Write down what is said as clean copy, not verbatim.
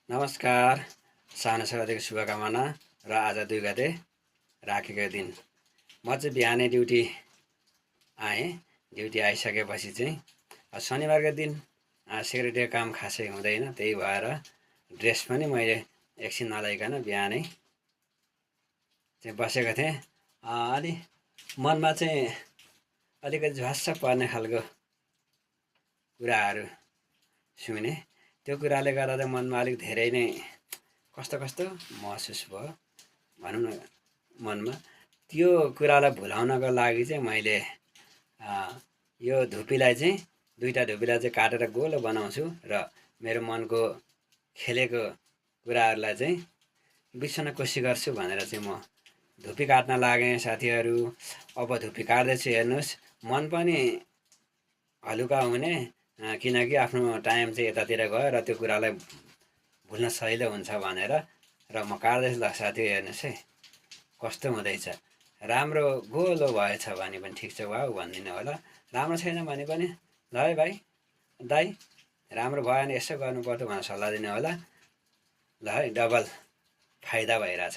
नमस्कार। साउन संक्रान्तिको शुभकामना र आज 2 गते राखेको दिन। म चाहिँ बिहानै ड्युटी आएँ। ड्युटी आइसकेपछि चाहिँ शनिबारको दिन सेक्रेटरीको काम खासै हुँदैन, त्यही भएर ड्रेस पनि मैले एकछिन नलाइकन बिहानै चाहिँ बसेको थिएँ। अलि मनमा चाहिँ अलिकति झ्वास्स पर्ने खालको कुराहरू सुने। त्यो कुराले गर्दा चाहिँ मनमा अलिक धेरै नै कस्तो कस्तो महसुस भयो भनौँ न मनमा। त्यो कुरालाई भुलाउनको लागि चाहिँ मैले यो धुपीलाई चाहिँ दुईवटा धुपीलाई चाहिँ काटेर गोलो बनाउँछु र मेरो मनको खेलेको कुराहरूलाई चाहिँ बिर्सन कोसिस गर्छु भनेर चाहिँ म धुपी काट्न लागेँ साथीहरू। अब धुपी काट्दैछु, हेर्नुहोस् मन पनि हलुका हुने, किनकि आफ्नो टाइम चाहिँ यतातिर गयो र त्यो कुरालाई भुल्न सजिलो हुन्छ भनेर र म काट्दैछु। ल साथी हेर्नुहोस् है कस्तो हुँदैछ। राम्रो गोलो भएछ भने पनि ठिक छ, वाउ भनिदिनु होला। राम्रो छैन भने पनि ल है भाइ दाइ राम्रो भयो भने यसो गर्नुपर्छ भनेर सल्लाह दिनु होला। ल है, डबल फाइदा भइरहेछ।